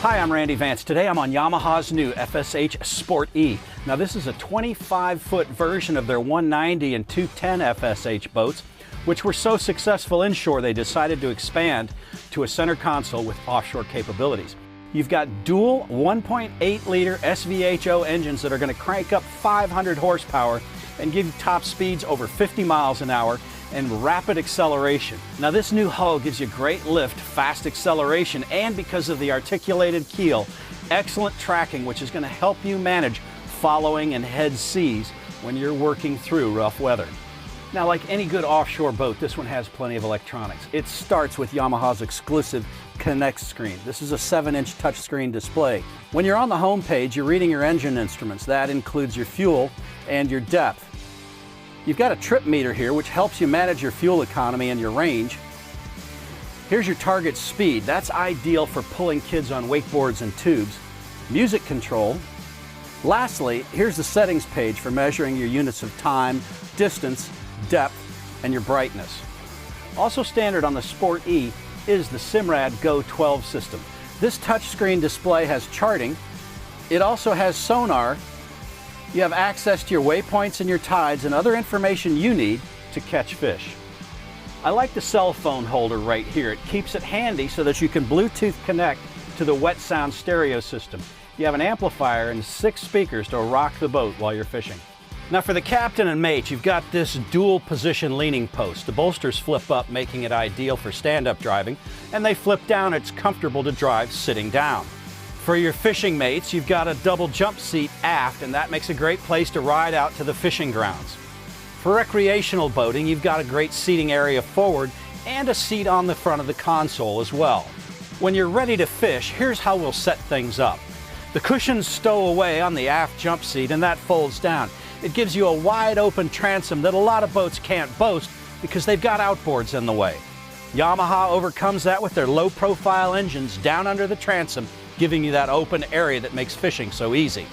Hi, I'm Randy Vance. Today I'm on Yamaha's new FSH Sport E. Now this is a 25-foot version of their 190 and 210 FSH boats, which were so successful inshore they decided to expand to a center console with offshore capabilities. You've got dual 1.8-liter SVHO engines that are going to crank up 500 horsepower and give you top speeds over 50 miles an hour and rapid acceleration. Now this new hull gives you great lift, fast acceleration, and because of the articulated keel, excellent tracking, which is going to help you manage following and head seas when you're working through rough weather. Now, like any good offshore boat, this one has plenty of electronics. It starts with Yamaha's exclusive Connect screen. This is a 7-inch touchscreen display. When you're on the home page, you're reading your engine instruments. That includes your fuel and your depth. You've got a trip meter here, which helps you manage your fuel economy and your range. Here's your target speed. That's ideal for pulling kids on wakeboards and tubes. Music control. Lastly, here's the settings page for measuring your units of time, distance, depth, and your brightness. Also standard on the Sport E is the Simrad Go 12 system. This touchscreen display has charting. It also has sonar. You have access to your waypoints and your tides and other information you need to catch fish. I like the cell phone holder right here. It keeps it handy so that you can Bluetooth connect to the Wet Sound stereo system. You have an amplifier and 6 speakers to rock the boat while you're fishing. Now for the captain and mate, you've got this dual position leaning post. The bolsters flip up, making it ideal for stand-up driving, and they flip down. It's comfortable to drive sitting down. For your fishing mates, you've got a double jump seat aft, and that makes a great place to ride out to the fishing grounds. For recreational boating, you've got a great seating area forward and a seat on the front of the console as well. When you're ready to fish, here's how we'll set things up. The cushions stow away on the aft jump seat, and that folds down. It gives you a wide open transom that a lot of boats can't boast because they've got outboards in the way. Yamaha overcomes that with their low profile engines down under the transom, giving you that open area that makes fishing so easy.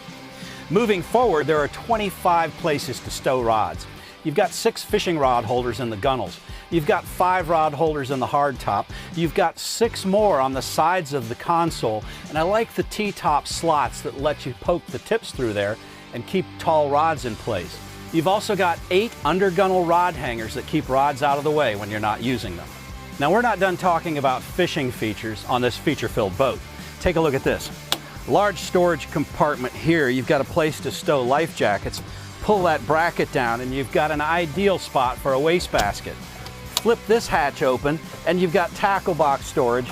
Moving forward, there are 25 places to stow rods. You've got 6 fishing rod holders in the gunnels. You've got 5 rod holders in the hardtop. You've got 6 more on the sides of the console, and I like the T-top slots that let you poke the tips through there and keep tall rods in place. You've also got 8 under-gunnel rod hangers that keep rods out of the way when you're not using them. Now we're not done talking about fishing features on this feature-filled boat. Take a look at this. Large storage compartment here. You've got a place to stow life jackets. Pull that bracket down and you've got an ideal spot for a wastebasket. Flip this hatch open and you've got tackle box storage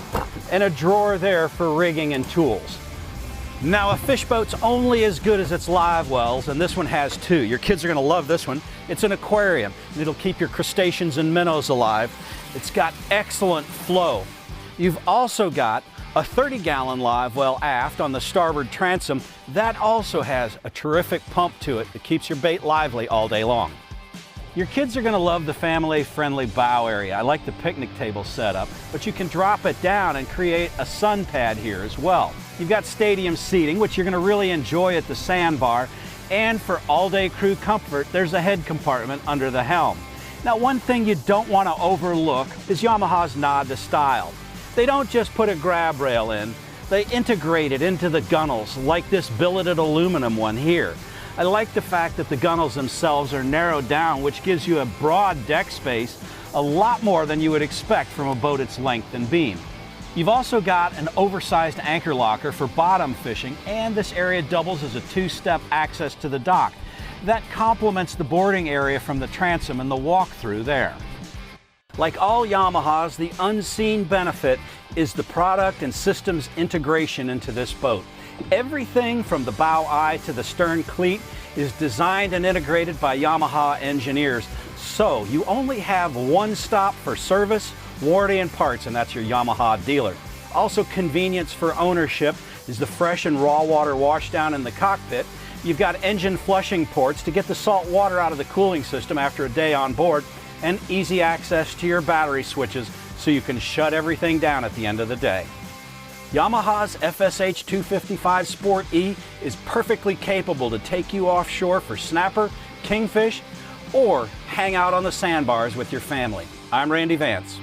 and a drawer there for rigging and tools. Now a fish boat's only as good as its live wells, and this one has 2. Your kids are going to love this one. It's an aquarium and it'll keep your crustaceans and minnows alive. It's got excellent flow. You've also got a 30-gallon live well aft on the starboard transom. That also has a terrific pump to it that keeps your bait lively all day long. Your kids are going to love the family-friendly bow area. I like the picnic table setup, but you can drop it down and create a sun pad here as well. You've got stadium seating, which you're going to really enjoy at the sandbar, and for all-day crew comfort, there's a head compartment under the helm. Now, one thing you don't want to overlook is Yamaha's nod to style. They don't just put a grab rail in, they integrate it into the gunnels, like this billeted aluminum one here. I like the fact that the gunnels themselves are narrowed down, which gives you a broad deck space, a lot more than you would expect from a boat its length and beam. You've also got an oversized anchor locker for bottom fishing, and this area doubles as a 2-step access to the dock. That complements the boarding area from the transom and the walk-through there. Like all Yamahas, the unseen benefit is the product and systems integration into this boat. Everything from the bow eye to the stern cleat is designed and integrated by Yamaha engineers, so you only have one stop for service, warranty, and parts, and that's your Yamaha dealer. Also, convenience for ownership is the fresh and raw water washdown in the cockpit. You've got engine flushing ports to get the salt water out of the cooling system after a day on board, and easy access to your battery switches so you can shut everything down at the end of the day. Yamaha's FSH 255 Sport E is perfectly capable to take you offshore for snapper, kingfish, or hang out on the sandbars with your family. I'm Randy Vance.